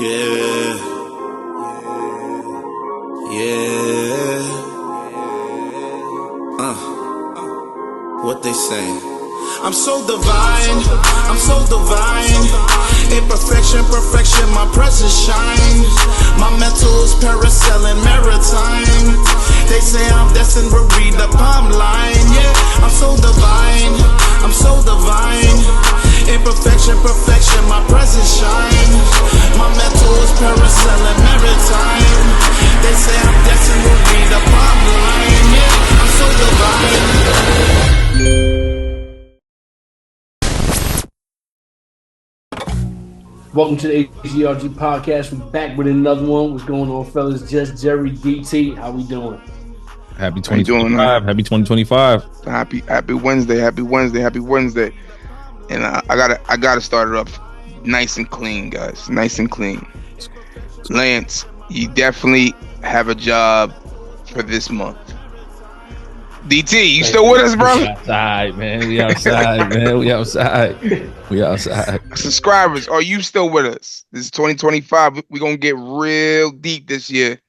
Yeah, yeah. What they say? I'm so divine, I'm so divine. Imperfection, perfection, my presence shine. My mental is parasailing maritime. They say I'm destined to read the palm line. Yeah, I'm so divine, I'm so divine. Imperfection, perfection, my presence shine. My mental is parasailing maritime. They say I'm destined to read the palm line. Yeah, I'm so divine. Welcome to the H.G.R.G podcast. We're back with another one. What's going on, fellas? Just Jerry DT. How we doing? Happy 2025. Happy 2025. Happy Wednesday. Happy Wednesday. Happy Wednesday. And I gotta start it up nice and clean, guys. Nice and clean. Lance, you definitely have a job for this month. DT, you still with us, bro? We outside, man. We outside, man. We outside. We outside. Subscribers, are you still with us? This is 2025. We're gonna get real deep this year.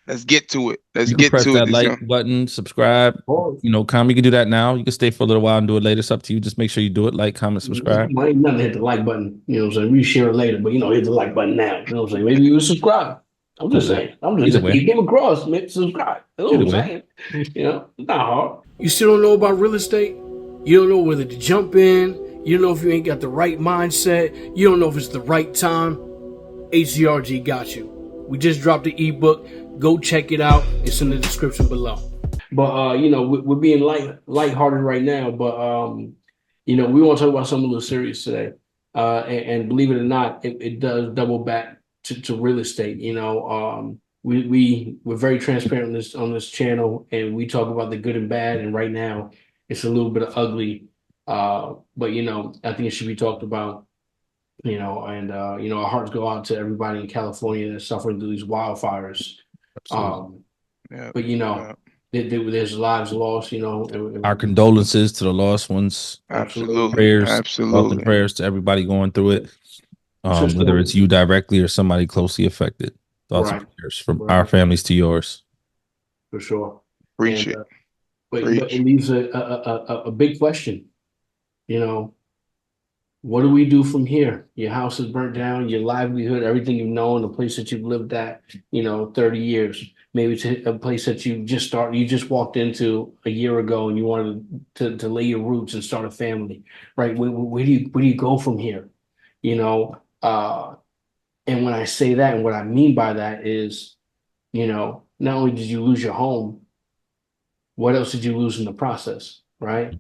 Let's get to it. You can press that like button, subscribe. Comment. You can do that now. You can stay for a little while and do it later. It's up to you. Just make sure you do it. Like, comment, subscribe. Ain't nothing to hit the like button. You know what I'm saying? We share it later, but hit the like button now. You know what I'm saying? Maybe you subscribe. I'm just saying. You came across, maybe subscribe. That's what I'm saying. It's not hard. You still don't know about real estate? You don't know whether to jump in. You don't know if you ain't got the right mindset. You don't know if it's the right time. H.G.R.G got you. We just dropped the ebook. Go check it out. It's in the description below. But we're being lighthearted right now. But we want to talk about something a little serious today. And believe it or not, it does double back to real estate. We're very transparent on this channel, and we talk about the good and bad. And right now, it's a little bit of ugly. But I think it should be talked about. Our hearts go out to everybody in California that's suffering through these wildfires. There's lives lost. Our condolences to the lost ones. Absolutely. Prayers, absolutely. And prayers to everybody going through it. Whether it's you directly or somebody closely affected. Thoughts and prayers from our families to yours. For sure. Preach it. But it leaves a big question. What do we do from here? Your house is burnt down, your livelihood, everything you've known, the place that you've lived at, 30 years. Maybe it's a place that you just walked into a year ago and you wanted to lay your roots and start a family, right? Where do you go from here? And when I say that, and what I mean by that is, not only did you lose your home, what else did you lose in the process, right?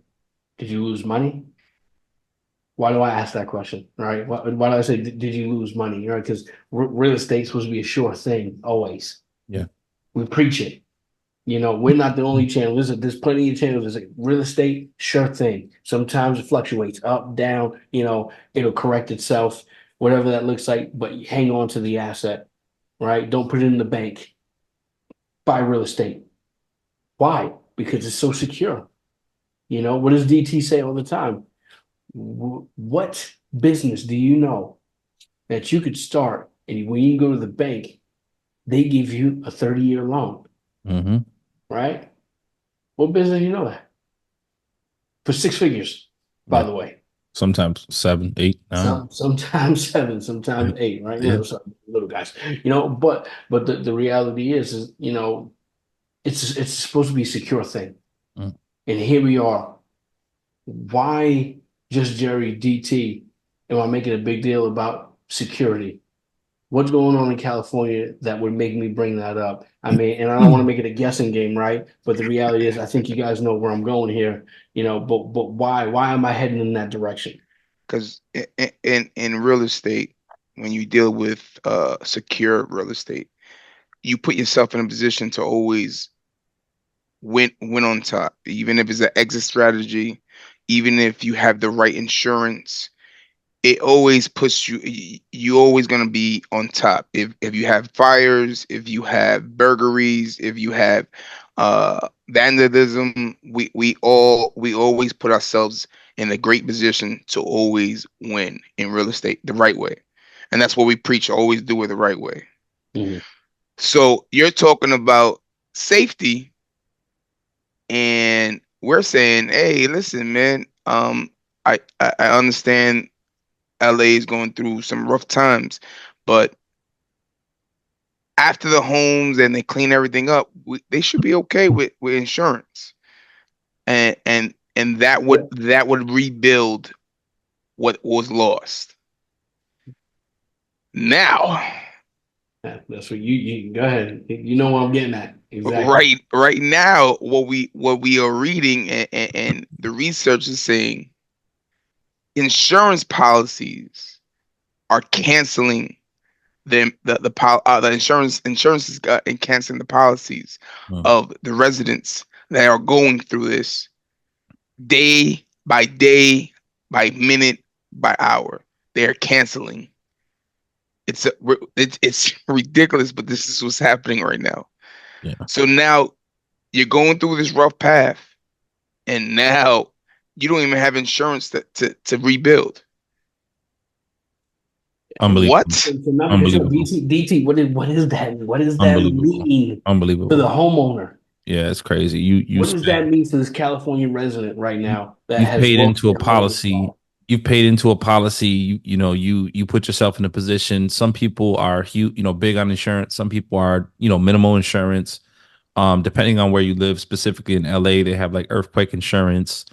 Did you lose money? Why do I ask that question, right? Why do I say, did you lose money, right? Because real estate's supposed to be a sure thing, always. Yeah. We preach it. We're not the only channel. There's plenty of channels. There's like real estate, sure thing. Sometimes it fluctuates up, down, it'll correct itself, whatever that looks like, but you hang on to the asset, right? Don't put it in the bank. Buy real estate. Why? Because it's so secure. What does DT say all the time? What business do you know that you could start, and when you go to the bank, they give you a 30-year loan? Mm-hmm. Right? What business do you know that? For 6 figures, by the way. Sometimes 7, 8, 9. Sometimes 7, sometimes 8, right? Yeah. Little guys. But the reality is it's supposed to be a secure thing. And here we are. Why just Jerry DT am I making a big deal about security? What's going on in California that would make me bring that up? I mean, and I don't want to make it a guessing game, right? But the reality is, I think you guys know where I'm going here, but why? Why am I heading in that direction? Because in real estate, when you deal with secure real estate, you put yourself in a position to always win on top, even if it's an exit strategy, even if you have the right insurance. It always puts you're always going to be on top. If you have fires, if you have burglaries, if you have vandalism, we always put ourselves in a great position to always win in real estate the right way. And that's what we preach, always do it the right way. Mhm. So you're talking about safety, and we're saying, hey, listen, man, I understand LA is going through some rough times, but after the homes and they clean everything up, they should be okay with insurance, and that would rebuild what was lost. Now, That's what you go ahead. You know what I'm getting at. Exactly. right now, what we are reading, and the research is saying insurance policies are canceling the insurance is and canceling the policies of the residents that are going through this day, by minute, by hour. They are canceling. It's ridiculous, but this is what's happening right now. Yeah. So now you're going through this rough path, and now you don't even have insurance to rebuild. Unbelievable. What? So now, Unbelievable. DT, what is that? What does that Unbelievable. mean Unbelievable. to the homeowner? Yeah, it's crazy. You What does that mean to this California resident right now that you've has paid lost into a their policy. You've paid into a policy. You put yourself in a position. Some people are big on insurance. Some people are minimal insurance. Depending on where you live, specifically in LA, they have like earthquake insurance.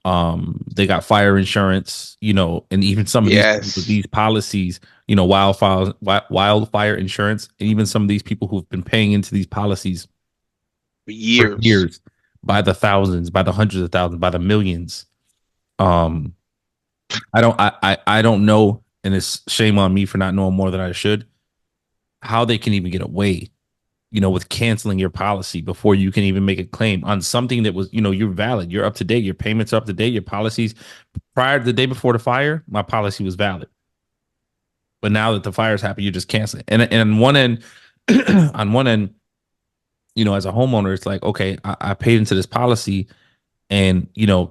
They got fire insurance. And even some of Yes. these policies, wildfire insurance, and even some of these people who've been paying into these policies For for years. years, by the thousands, by the hundreds of thousands, by the millions. I don't know, and it's shame on me for not knowing more than I should, how they can even get away, with canceling your policy before you can even make a claim on something that was, you're valid, you're up to date, your payments are up to date, your policies prior to the day before the fire, my policy was valid. But now that the fire's happened, you're just canceling. And on one end, on one end, as a homeowner, it's like, okay, I paid into this policy. And,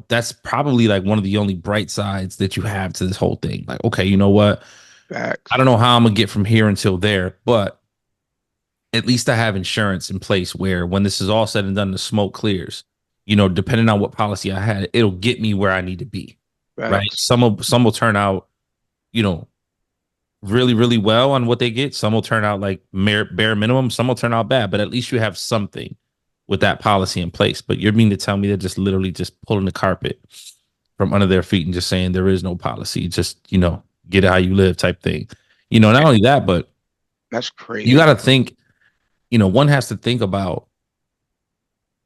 that's probably like one of the only bright sides that you have to this whole thing. Like, okay, you know what? Facts. I don't know how I'm going to get from here until there, but at least I have insurance in place where when this is all said and done, the smoke clears, depending on what policy I had, it'll get me where I need to be. Facts. Right. Some will turn out, really, really well on what they get. Some will turn out like bare minimum. Some will turn out bad, but at least you have something with that policy in place. But you're mean to tell me they're just literally just pulling the carpet from under their feet and just saying there is no policy, just get it how you live type thing. Not only that, but that's crazy. You got to think, one has to think about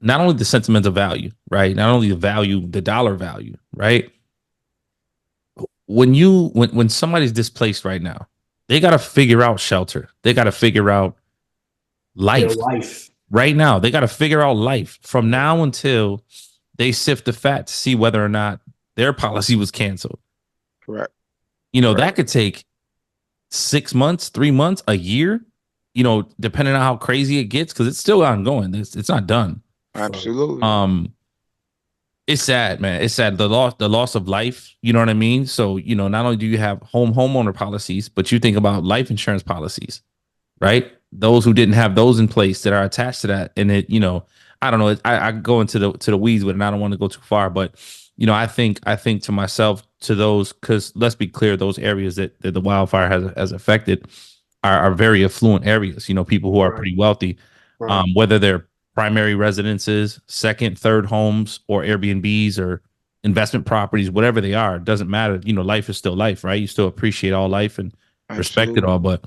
not only the sentimental value, right? Not only the value, the dollar value, right? When somebody's displaced right now, they got to figure out shelter. They got to figure out life. Their life. Right now, they got to figure out life from now until they sift the fat to see whether or not their policy was canceled. Correct. That could take 6 months, 3 months, a year, depending on how crazy it gets, because it's still ongoing. It's not done. Absolutely. It's sad, man. It's sad. The loss of life. You know what I mean? So, not only do you have homeowner policies, but you think about life insurance policies, right? Those who didn't have those in place that are attached to that. And it, I don't know. I go into the weeds with it, and I don't want to go too far, but I think to myself, to those, because let's be clear, those areas that the wildfire has affected are very affluent areas, people who are pretty wealthy, whether they're primary residences, second, third homes, or Airbnbs or investment properties, whatever they are, it doesn't matter. Life is still life, right? You still appreciate all life and respect it all, but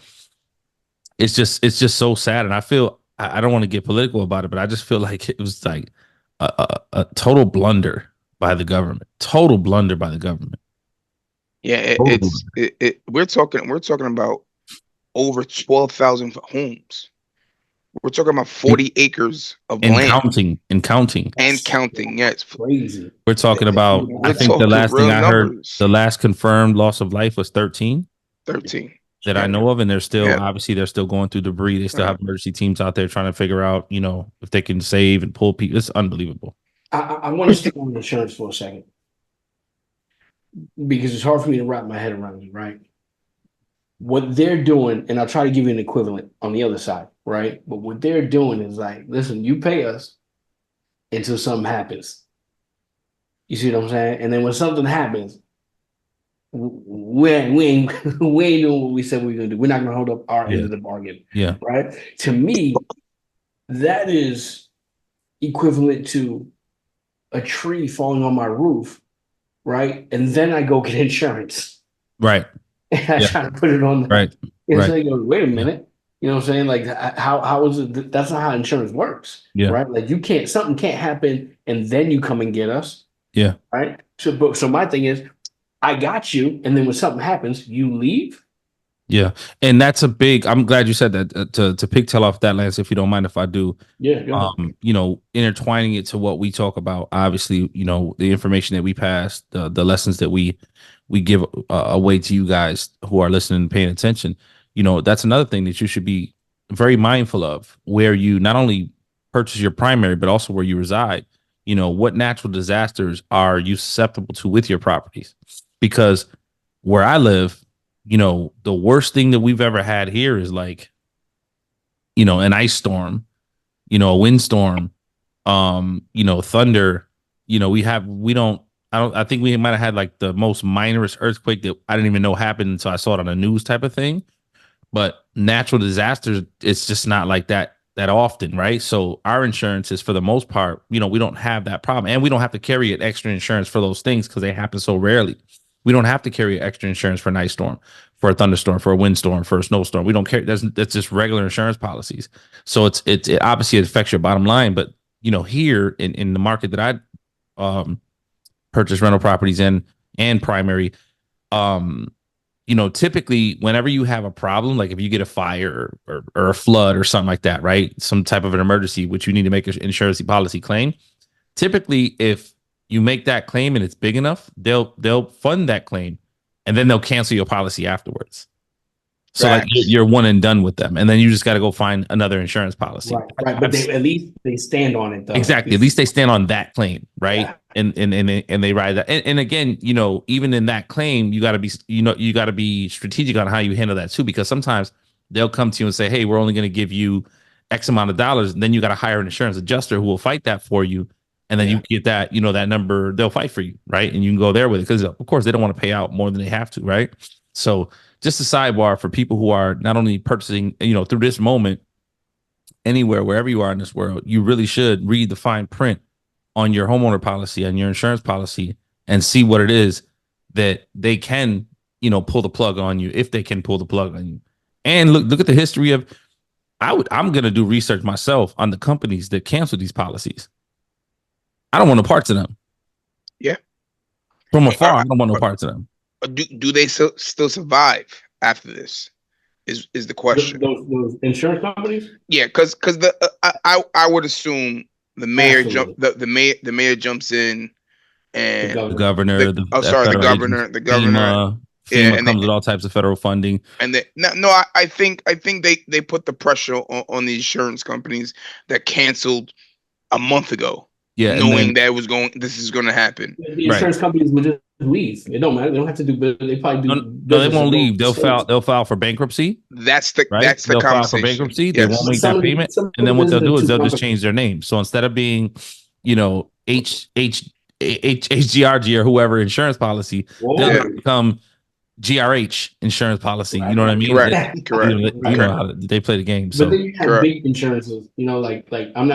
it's just so sad. And I feel, I don't want to get political about it, but I just feel like it was like a total blunder by the government. Total blunder by the government. Yeah, we're talking about over 12,000 homes. We're talking about 40 acres of land. Counting. And counting, yes. Crazy. We're talking about, I think the last thing I heard, the last confirmed loss of life was 13. 13. That I know of, and they're still obviously they're still going through debris. They still have emergency teams out there trying to figure out, if they can save and pull people. It's unbelievable. I want to stick on insurance for a second because it's hard for me to wrap my head around it, right? what they're doing, and I'll try to give you an equivalent on the other side, right? But what they're doing is like, listen, you pay us until something happens. You see what I'm saying? And then when something happens, we ain't doing what we said we are gonna do. We're not gonna hold up our end of the bargain. Yeah. Right. To me, that is equivalent to a tree falling on my roof, right? And then I go get insurance. Right. And I try to put it on. Right. And Right. so they go, wait a minute. You know what I'm saying? Like, how is it? That's not how insurance works. Yeah. Right. Like, something can't happen and then you come and get us. Yeah. Right. So my thing is, I got you. And then when something happens, you leave. Yeah. And that's I'm glad you said that to pigtail off that, Lance, if you don't mind if I do. Yeah. You know, intertwining it to what we talk about, obviously, you know, the information that we pass, the lessons that we give away to you guys who are listening and paying attention. You know, that's another thing that you should be very mindful of, where you not only purchase your primary, but also where you reside. You know, what natural disasters are you susceptible to with your properties? Because where I live, you know, the worst thing that we've ever had here is like, you know, an ice storm, you know, a windstorm, you know, thunder. You know, I think we might have had like the most minorest earthquake that I didn't even know happened until I saw it on the news type of thing. But natural disasters, it's just not like that often, right? So our insurance is, for the most part, you know, we don't have that problem, and we don't have to carry an extra insurance for those things because they happen so rarely. We don't have to carry extra insurance for an ice storm, for a thunderstorm, for a windstorm, for a snowstorm. We don't carry. That's just regular insurance policies. So it obviously affects your bottom line. But you know, here in the market that I purchase rental properties in and primary, you know, typically whenever you have a problem, like if you get a fire or a flood or something like that, right? Some type of an emergency, which you need to make an insurance policy claim. Typically, if you make that claim and it's big enough, they'll fund that claim, and then they'll cancel your policy afterwards. So like you're one and done with them, and then you just got to go find another insurance policy. Right. But at least they stand on it, though. Exactly. At least they stand on that claim, right? Yeah. And they ride that. And again, you know, even in that claim, you got to be strategic on how you handle that too, because sometimes they'll come to you and say, "Hey, we're only going to give you X amount of dollars," and then you got to hire an insurance adjuster who will fight that for you. And then you get that, you know, that number, they'll fight for you, right? And you can go there with it because, of course, they don't want to pay out more than they have to, right? So just a sidebar for people who are not only purchasing, you know, through this moment, anywhere, wherever you are in this world, you really should read the fine print on your homeowner policy and your insurance policy and see what it is that they can, you know, pull the plug on you, if they can pull the plug on you. And look at the history of, I'm going to do research myself on the companies that cancel these policies. I don't want no parts of them. Yeah. From afar, I don't want no parts of them. Do they still survive after this? Is the question. Those insurance companies? Yeah, because I would assume the mayor the mayor jumps in, and the governor. The governor. FEMA comes with all types of federal funding. And I think they put the pressure on the insurance companies that canceled a month ago. Yeah, knowing that this is going to happen. The insurance companies would just leave. It don't matter. They don't have to do business. They probably do. No, they won't leave. They'll file for bankruptcy. That's the they'll file for bankruptcy. Yes. They won't make that payment, and then what they'll do is they'll just change their name. So instead of being, you know, H.G.R.G or whoever insurance policy, they'll become GRH insurance policy. You know what I mean? Correct. You know how they play the game. So but then you have big insurances, you know, like I'm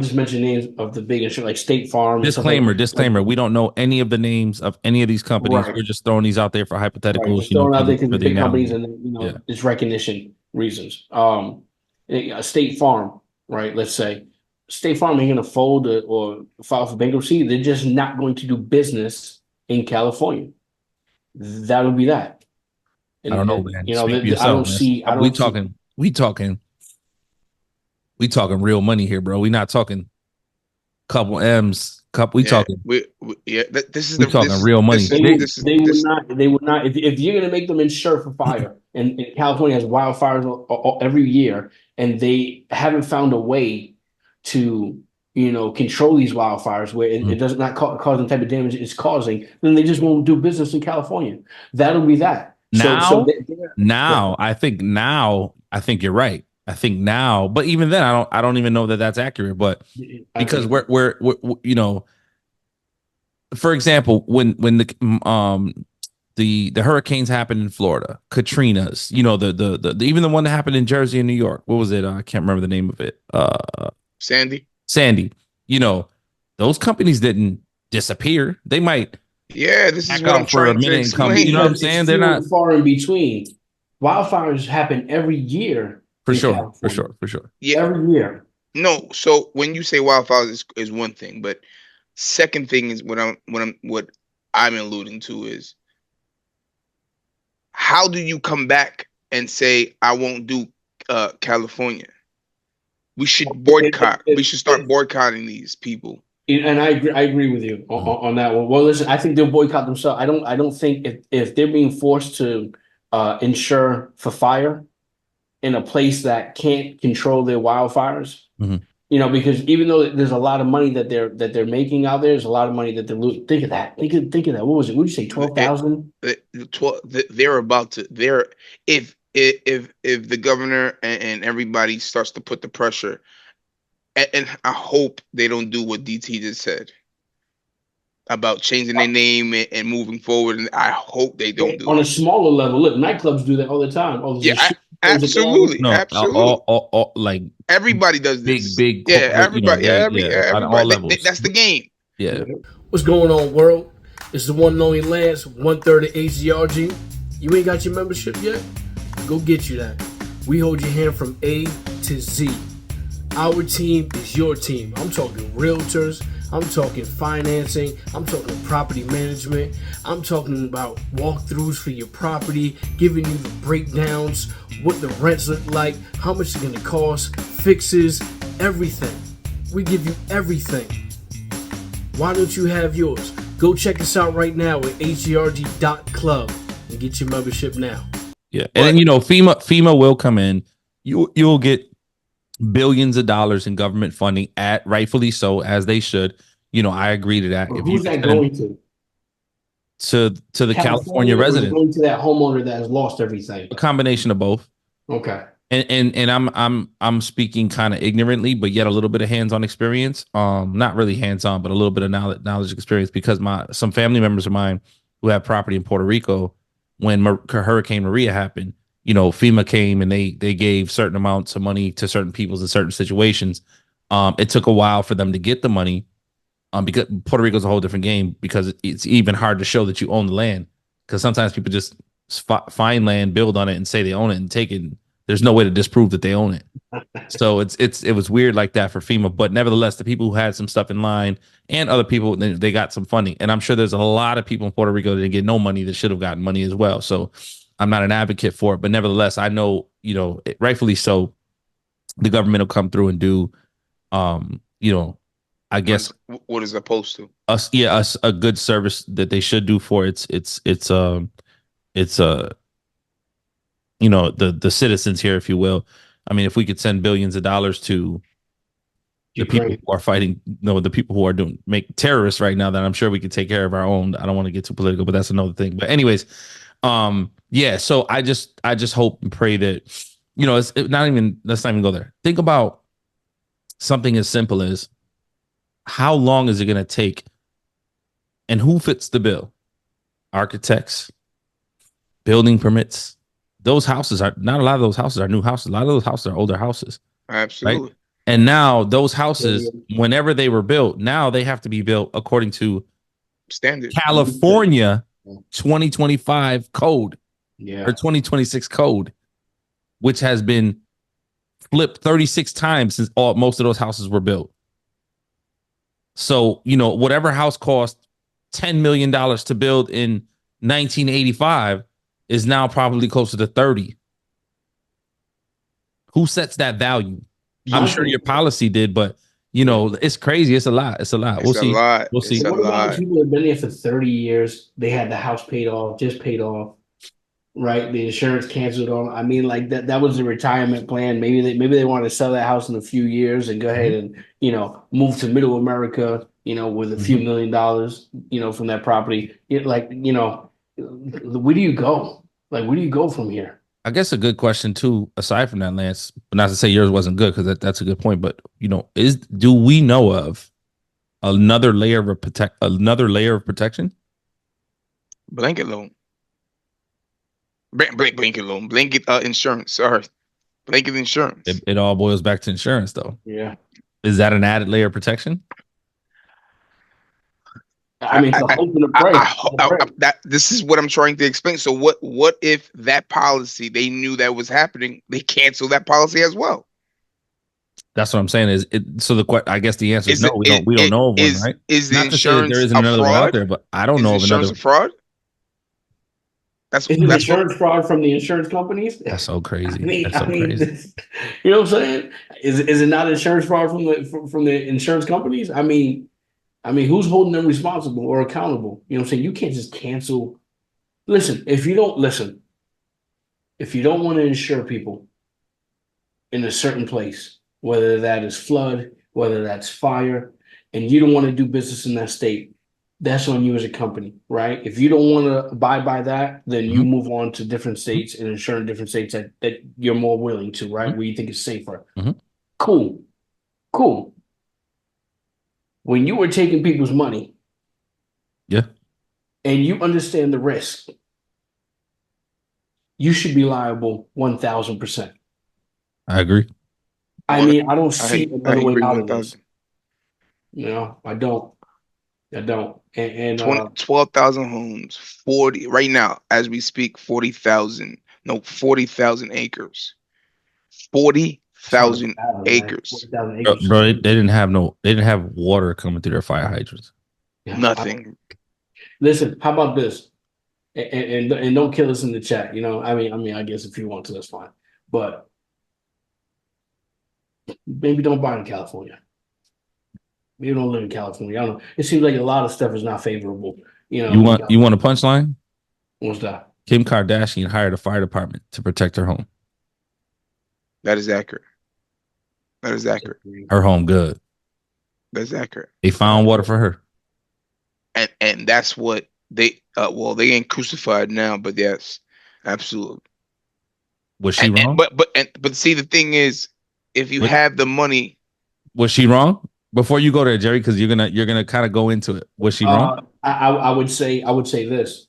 just mentioning names of the big insurance, like State Farm. Disclaimer. We don't know any of the names of any of these companies. Right. We're just throwing these out there for hypotheticals. Right. Throwing out there because big companies, and you know, it's recognition reasons. State Farm, right? Let's say State Farm ain't going to fold or file for bankruptcy. They're just not going to do business in California. That would be that. And, I don't know, man. You know, we talking real money here, bro. We not talking couple M's. Talking. This is talking real money. They would not. If you're gonna make them insure for fire, and California has wildfires every year, and they haven't found a way to, you know, control these wildfires where it does not cause the type of damage it's causing, then they just won't do business in California. That'll be that. Now, they're- I think you're right. I think now, but even then, I don't even know that that's accurate. But because we're for example, when the hurricanes happened in Florida, Katrina's, the even the one that happened in Jersey and New York. What was it? I can't remember the name of it. Sandy. You know, those companies didn't disappear. They might Yeah, this is back what I'm out for a trying to minute and come. explain. You know what I'm Because saying? it's They're few not and far in between. Wildfires happen every year for in sure, California. for sure. Yeah, Every year. no. So when you say wildfires is one thing, but second thing is what I'm alluding to is how do you come back and say I won't do California? We should boycott. We should start boycotting these people. And I agree with you on that one. Well, listen, I think they'll boycott themselves. I don't think if they're being forced to insure for fire in a place that can't control their wildfires, Mhm. Because even though there's a lot of money that they're making out there, there's a lot of money that they're losing. Think of that. Think of that. What was it? What did you say? 12,000? They're about to. They're if the governor and everybody starts to put the pressure, and I hope they don't do what DT just said about changing their name and moving forward. And I hope they don't do On a it. smaller level. Look, nightclubs do that all the time. Oh, there's a Yeah, shoot, close it down. absolutely, No, absolutely. all like Everybody does this. big Yeah, corporate. everybody. On all Everybody. levels. That's the game. Yeah. What's going on, world? It's the one and only Lance, 1/3 of H.G.R.G. You ain't got your membership yet? Go get you that. We hold your hand from A to Z. Our team is your team. I'm talking realtors. I'm talking financing. I'm talking property management. I'm talking about walkthroughs for your property, giving you the breakdowns, what the rents look like, how much it's going to cost, fixes, everything. We give you everything. Why don't you have yours? Go check us out right now at hgrg.club and get your membership now. Yeah. And then, FEMA will come in. You'll get billions of dollars in government funding, at rightfully so, as they should. I agree to that. Who's that going to? To the California or is it residents, going to that homeowner that has lost everything? a combination of both. Okay. And I'm speaking kind of ignorantly, but yet a little bit of hands-on experience. Not really hands-on, but a little bit of knowledge experience, because some family members of mine who have property in Puerto Rico, when Hurricane Maria happened, FEMA came and they gave certain amounts of money to certain peoples in certain situations. It took a while for them to get the money, because Puerto Rico is a whole different game, because it's even hard to show that you own the land, because sometimes people just find land, build on it, and say they own it and take it. There's no way to disprove that they own it. So it was weird like that for FEMA, but nevertheless, the people who had some stuff in line and other people, they got some funding, and I'm sure there's a lot of people in Puerto Rico that didn't get no money that should have gotten money as well. So I'm not an advocate for it, but nevertheless, I know, rightfully so, the government will come through and do, I guess what is opposed to us a good service that they should do for the citizens here, if you will. I mean, if we could send billions of dollars to the people who are fighting, the people who are make terrorists right now, then I'm sure we could take care of our own. I don't want to get too political, but that's another thing. But anyways, yeah. So I just hope and pray that, let's not even go there. Think about something as simple as, how long is it going to take, and who fits the bill? Architects, building permits. Those houses are not, a lot of those houses are new houses. A lot of those houses are older houses. absolutely. Right? And now those houses, whenever they were built, now they have to be built according to Standard California 2025 code, or 2026 code, which has been flipped 36 times since most of those houses were built. So, whatever house cost $10 million to build in 1985 is now probably closer to 30. Who sets that value? I'm sure your policy did, but it's crazy. It's a lot. We'll see. We'll see. What about people that have been there for 30 years? They had the house paid off, just paid off, right? The insurance canceled on. I mean, like that was the retirement plan. Maybe they want to sell that house in a few years and go ahead and move to Middle America, with a few $1 million, from that property. Where do you go? Like, where do you go from here? I guess a good question too, aside from that, Lance, but not to say yours wasn't good, because that's a good point. But do we know of another layer of protection? Blanket loan. Blanket loan. Blanket insurance. Sorry. Blanket insurance. It all boils back to insurance, though. Yeah. Is that an added layer of protection? I mean, the hope and the prayer. That this is what I'm trying to explain. So what if that policy, they knew that was happening, they canceled that policy as well? That's what I'm saying. Is it so? I guess the answer is no. We don't know of one, right? Is the Not to say that there insurance isn't a another one out fraud? there, but I don't Is know of insurance another. a fraud? Is it insurance fraud from the insurance companies? That's so crazy. Crazy. You know what I'm saying? Is it not insurance fraud from the insurance companies? I mean, who's holding them responsible or accountable? You know what I'm saying? You can't just cancel. Listen, if you don't want to insure people in a certain place, whether that is flood, whether that's fire, and you don't want to do business in that state, that's on you as a company, right? If you don't want to abide by that, then you move on to different states and insure in different states that you're more willing to, right? Where you think it's safer. Cool. When you were taking people's money, and you understand the risk, you should be liable 1,000%. I agree. I mean, I don't see another way out of this. I don't. And 12,000 homes, 40 right now as we speak, 40,000 acres. 40,000 acres. 40,000 acres. Bro, they didn't have water coming through their fire hydrants. Yeah, Nothing. Listen, how about this? And don't kill us in the chat. I guess if you want to, that's fine. But maybe don't buy in California. You don't live in California. I don't know. It seems like a lot of stuff is not favorable. You want a punchline? What's that? Kim Kardashian hired a fire department to protect her home. That is accurate. Her home good. That's accurate. They found water for her. And that's what they they ain't crucified now, but yes, absolutely. Was she wrong? But see, the thing is, if you have the money, was she wrong? Before you go there, Jerry, because you're gonna kind of go into it. Was she wrong? I would say this.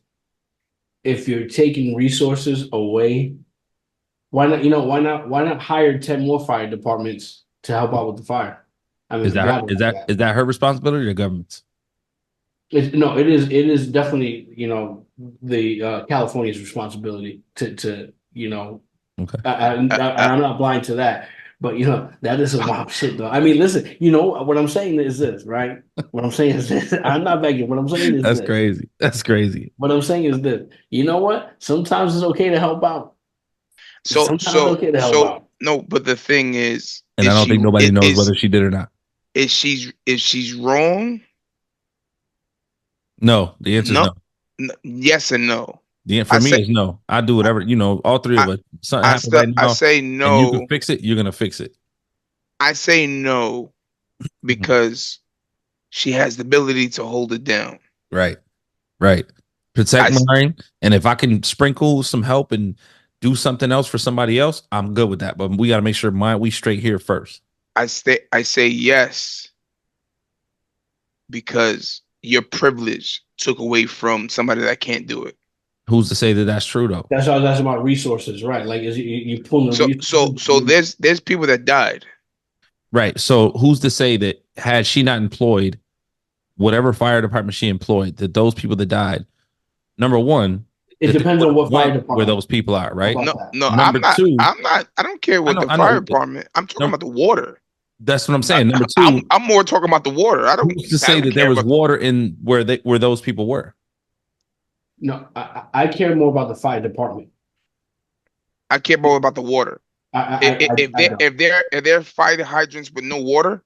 If you're taking resources away, why not hire 10 more fire departments to help out with the fire? I mean, is that her responsibility or the government's? It is definitely the California's responsibility to. Okay. I'm not blind to that. But that is some wild shit, though. I mean, listen, what I'm saying is this, right? What I'm saying is this. I'm not begging. What I'm saying is That's crazy. That's crazy. What I'm saying is this. You know what? Sometimes it's okay to help out. No, but the thing is, and I don't think nobody knows whether she did or not. If she's wrong? No, the answer is no. Yes and no. For me is no. I do whatever, all three of us. Something happens right now, I say no. And you can fix it, you're gonna fix it. I say no because she has the ability to hold it down. Right. Protect mine. And if I can sprinkle some help and do something else for somebody else, I'm good with that. But we gotta make sure we straight here first. I say yes because your privilege took away from somebody that can't do it. Who's to say that that's true though? That's about resources, right? Like you pulling the so there's people that died. Right. So who's to say that had she not employed whatever fire department she employed, that those people that died, number one, it depends on what fire department where those people are, right? No, number two, I don't care what the fire department. I'm talking about the water. That's what I'm saying. Number two, I'm more talking about the water. I don't. Who's to say that there was water in where those people were? No, I care more about the fire department. I care more about the water. If there are fire hydrants with no water,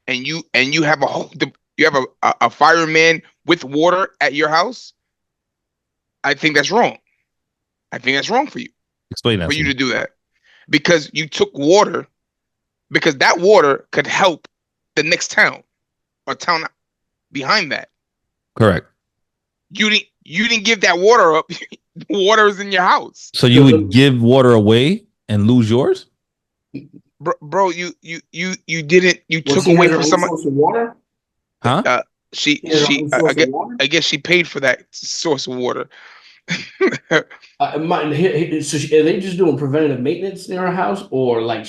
and you have a fireman with water at your house, I think that's wrong. I think that's wrong for you. Explain that for you to do that, because you took water, because that water could help the next town or town behind that. Correct. You didn't give that water up. Water is in your house. So you would give water away and lose yours? Bro, you didn't, you Well, took she away has her from own someone. source of water. Huh? She has her own source of water. I guess she paid for that source of water. Are they just doing preventative maintenance in her house, or like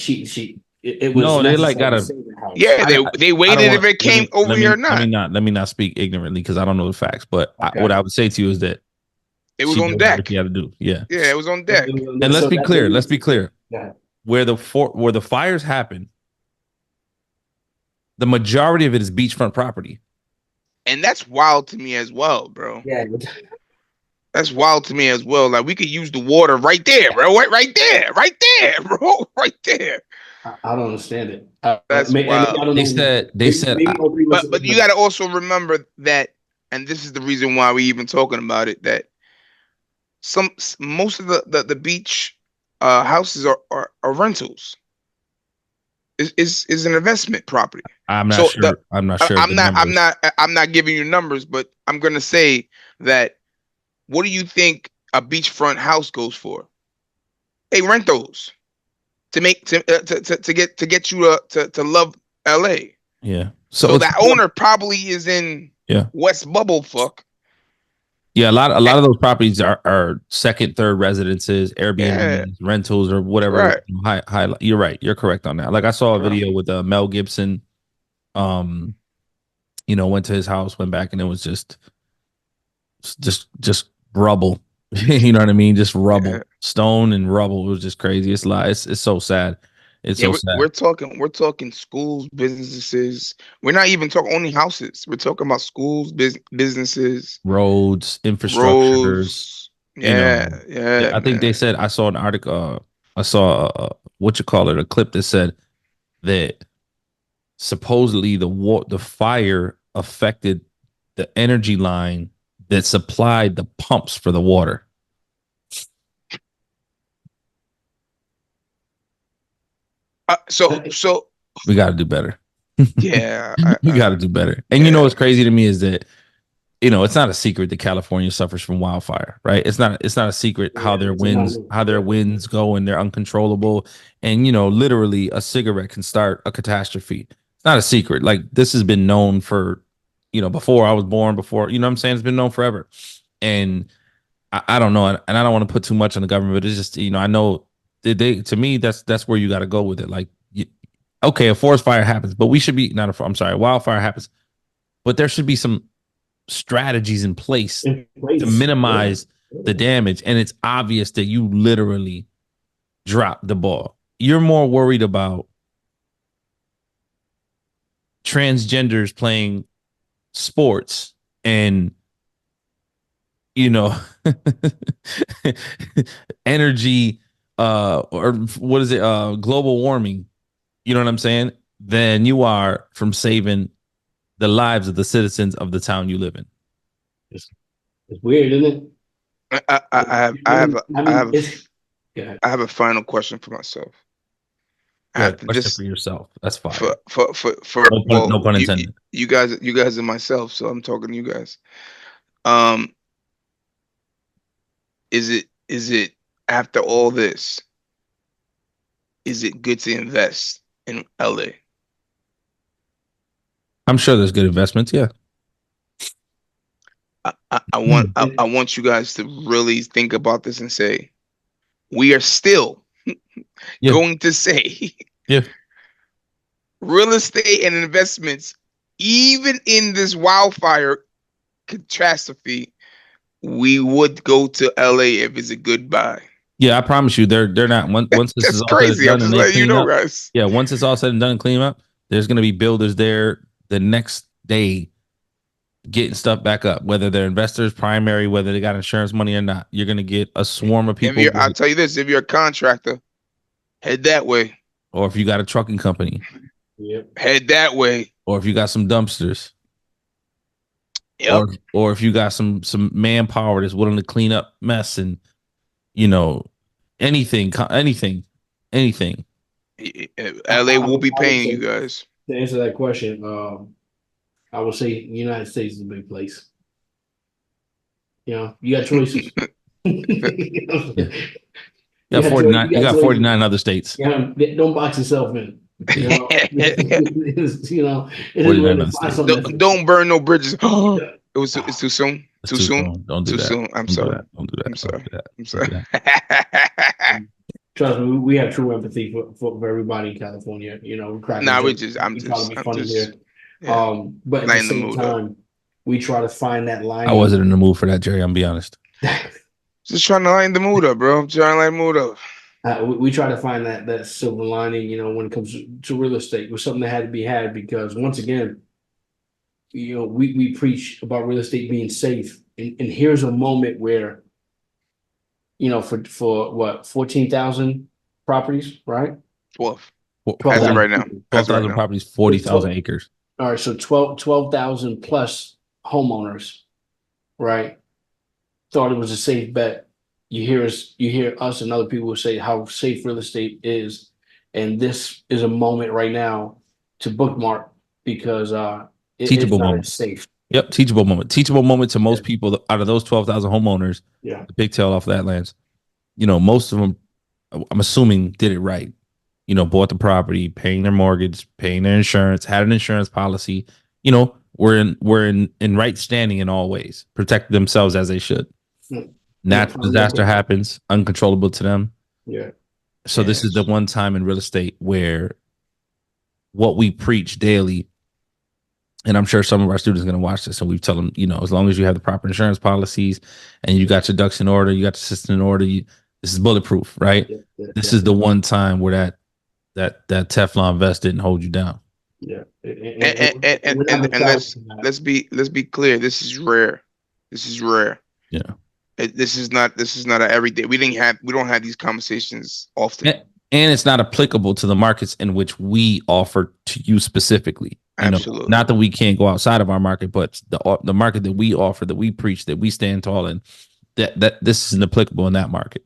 it was No, they like necessary to gotta. save her house? Yeah, they I don't waited if want. it came over here or not. Let me not speak ignorantly because I don't know the facts. But Okay. what I would say to you is that It was she on did whatever deck. she had to do. Yeah. Yeah, it was on deck. And let's be clear. Let's be clear. Yeah. Where the fires happen, the majority of it is beachfront property. And that's wild to me as well, bro. Yeah. That's wild to me as well. Like we could use the water right there, bro. Right there, bro. Right there. I don't understand it. That's wild. I don't They know. said But you got to also remember that, and this is the reason why we even talking about it, that most of the beach houses are rentals. Is an investment property. I'm not sure. I'm not sure. I'm not giving you numbers, but I'm gonna say that. What do you think a beachfront house goes for? They rent those to get you to love LA. Yeah. So that owner probably is in West Bubblefuck. Yeah, a lot of those properties are second, third residences, Airbnb, rentals, or whatever. Right. High, you're right. You're correct on that. Like I saw a video with Mel Gibson. Went to his house, went back, and it was just rubble. You know what I mean? Just rubble, stone and rubble. It was just crazy. It's so sad. It's so sad. We're talking schools, businesses. We're not even talking only houses. We're talking about schools, businesses, roads, infrastructures. Yeah. I think they said, I saw an article. I saw a clip that said that supposedly the fire affected the energy line that supplied the pumps for the water. So we got to do better. Yeah, we got to do better. And what's crazy to me is that it's not a secret that California suffers from wildfire, right? It's not a secret how their winds go and they're uncontrollable. And literally a cigarette can start a catastrophe. It's not a secret. Like this has been known for before I was born, before, you know what I'm saying? It's been known forever. And I don't know. And I don't want to put too much on the government, but it's just, I know to me, that's where you got to go with it. Like, okay, a forest fire happens, but we should be wildfire happens, but there should be some strategies in place to minimize the damage. And it's obvious that you literally dropped the ball. You're more worried about transgenders playing sports and energy or what is it global warming, you know what I'm saying, than you are from saving the lives of the citizens of the town you live in. It's weird, isn't it? I have a final question for myself. For yourself. That's fine. For no pun intended. You guys and myself. So I'm talking to you guys. Is it after all this? Is it good to invest in LA? I'm sure there's good investments. Yeah. I want you guys to really think about this and say, we are still going to say, real estate and investments, even in this wildfire catastrophe, we would go to LA if it's a good buy. Yeah, I promise you, they're not. Once this is all crazy. said and done, I'm just letting you know, guys. Yeah, once it's all said and done and clean up, there's going to be builders there the next day getting stuff back up. Whether they're investors, primary, whether they got insurance money or not, you're going to get a swarm of people. I'll tell you this: if you're a contractor, head that way. Or if you got a trucking company, head that way. Or if you got some dumpsters. Or if you got some manpower that's willing to clean up mess and anything. LA will be paying you guys. To answer that question, I would say the United States is a big place. You got choices. Yeah. You You got got 49. You got got choices. 49 in other states. Don't box yourself in. You know, it is 49 where in to other find states. something. Don't burn no bridges. Yeah. It's too soon. It's Too too soon. soon. Don't do Too that. soon. I'm Don't do sorry. that. Don't do that. I'm Don't sorry. do that. I'm Don't sorry. do that. Trust me, we have true empathy for everybody in California. You know, we crack Nah, jokes. I'm We try to be I'm funny just here. yeah, But at the lighten the same mood up. time, we try to find that I lining. wasn't in the mood for that, Jerry. I'm be honest. Just trying to lighten the mood up, bro. I'm trying to lighten the mood up. We try to find that silver lining, you know, when it comes to real estate, was something that had to be had because once again, you know, we preach about real estate being safe, and here's a moment where, you know, for what 14,000 properties, right? 12. Twelve As of thousand. right now. As of right 12,000 now. properties, 40,000 acres. All right, so 12,000 plus homeowners, right? Thought it was a safe bet. You hear us and other people say how safe real estate is, and this is a moment right now to bookmark because it's Teachable not moment. as safe. Yep, teachable moment. Teachable moment to most Yeah. people out of those 12,000 homeowners. Yeah, The big tail off that lands. You know, most of them, I'm assuming, did it right. You know, bought the property, paying their mortgage, paying their insurance, had an insurance policy. You know, we're in right standing in all ways. Protect themselves as they should. yeah, Natural disaster happens, uncontrollable to them. yeah, So this is the one time in real estate where what we preach daily, and I'm sure some of our students are going to watch this, and we tell them, you know, as long as you have the proper insurance policies and you got your ducks in order, you got the system in order, this is bulletproof, right? yeah, This is the one time where that Teflon vest didn't hold you down. yeah. And let's be clear. This is rare. This is rare. Yeah. This is not a everyday. We don't have these conversations often. And it's not applicable to the markets in which we offer to you specifically. You Absolutely. know, not that we can't go outside of our market, but the market that we offer, that we preach, that we stand tall in, that this isn't applicable in that market.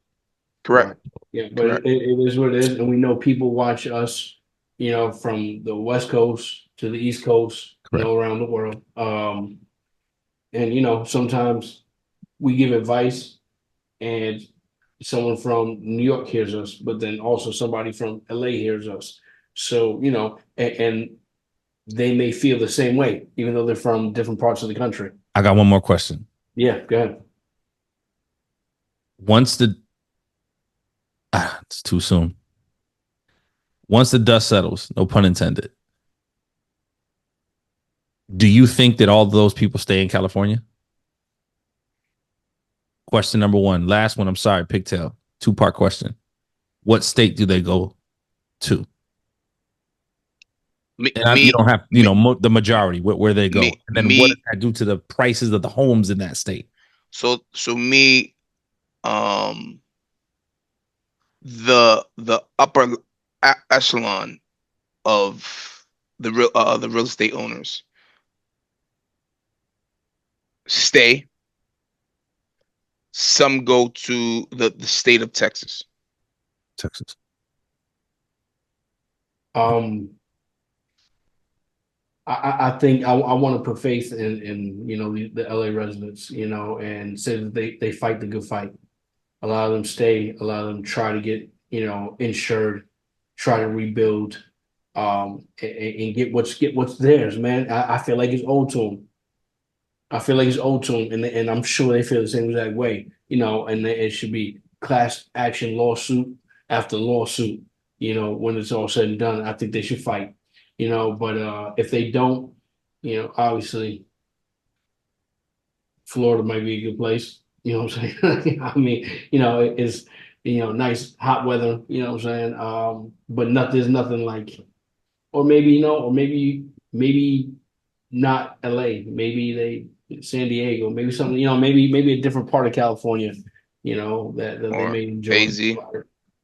Correct. Yeah, but Correct. it is what it is, and we know people watch us, you know, from the West Coast to the East Coast, you know, around the world. And you know, sometimes we give advice, and someone from New York hears us, but then also somebody from LA hears us. So you know, and they may feel the same way, even though they're from different parts of the country. I got one more question. Yeah, go ahead. It's too soon. Once the dust settles, no pun intended, do you think that all those people stay in California? Question number one. Last one, I'm sorry, pigtail. Two-part question. What state do they go to? You don't have, you know, the majority, where they go. And then what does that do to the prices of the homes in that state? So me, the upper echelon of the real estate owners stay. Some go to the state of Texas. Texas. I think I want to put faith in you know the LA residents, you know, and say that they fight the good fight. A lot of them stay, a lot of them try to get, you know, insured, try to rebuild, and get what's theirs, man. I feel like it's owed to them. I feel like it's owed to them, and I'm sure they feel the same exact way, you know. And it should be class action lawsuit after lawsuit, you know, when it's all said and done. I think they should fight, you know. But if they don't, you know, obviously, Florida might be a good place. You know what I'm saying? I mean, you know, it's, you know, nice hot weather. You know what I'm saying? But there's nothing like, or maybe, you know, or maybe not LA. Maybe San Diego. Maybe something. You know, maybe a different part of California. You know that they may enjoy. AZ.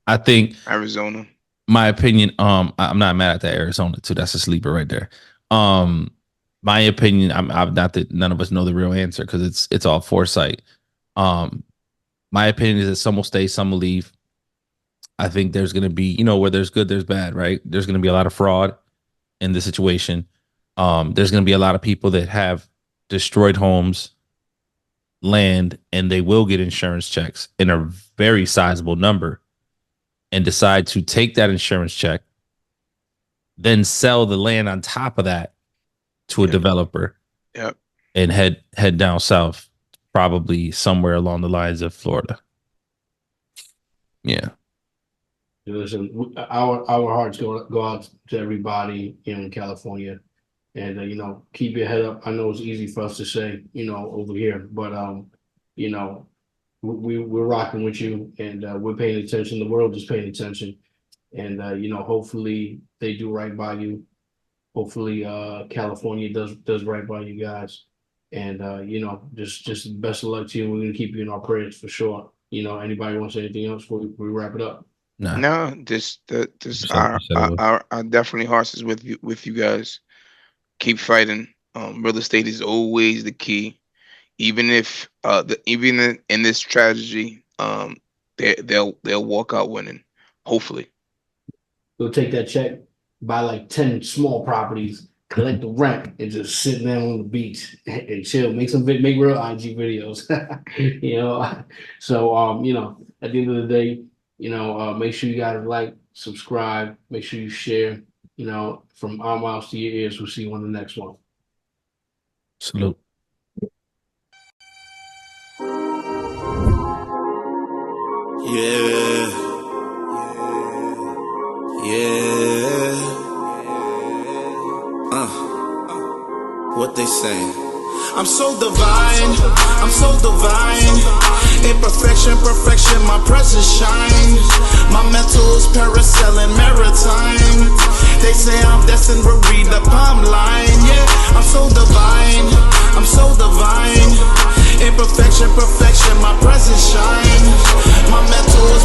I think Arizona. My opinion, I'm not mad at that Arizona too. That's a sleeper right there. My opinion, I'm not that none of us know the real answer because it's all foresight. My opinion is that some will stay, some will leave. I think there's going to be, you know, where there's good, there's bad, right? There's going to be a lot of fraud in the situation. There's going to be a lot of people that have destroyed homes land and they will get insurance checks in a very sizable number and decide to take that insurance check, then sell the land on top of that to a developer. Yep. And head down south, probably somewhere along the lines of Florida. Yeah. Listen, our hearts go out to everybody in California, and you know, keep your head up. I know it's easy for us to say, you know, over here, but you know, we're rocking with you, and we're paying attention. The world is paying attention, and you know, hopefully they do right by you. Hopefully, California does right by you guys, and you know, just best of luck to you. We're gonna keep you in our prayers for sure. You know, anybody want to say anything else before we wrap it up? No, just our definitely hearts is with you guys. Keep fighting. Real estate is always the key. Even if even in this tragedy, they'll walk out winning. Hopefully. Go take that check, buy like 10 small properties, collect the rent, and just sit down on the beach and chill. Make real IG videos. You know. So you know, at the end of the day, you know, make sure you guys like, subscribe, make sure you share. You know, from our mouths to your ears, we'll see you on the next one. Salute. Yeah. What they saying? I'm so divine, I'm so divine. Imperfection, perfection, my presence shines. My mental's parasailing maritime. They say I'm destined to read the palm line. Yeah, I'm so divine, I'm so divine. Imperfection, perfection, my presence shines. My mental is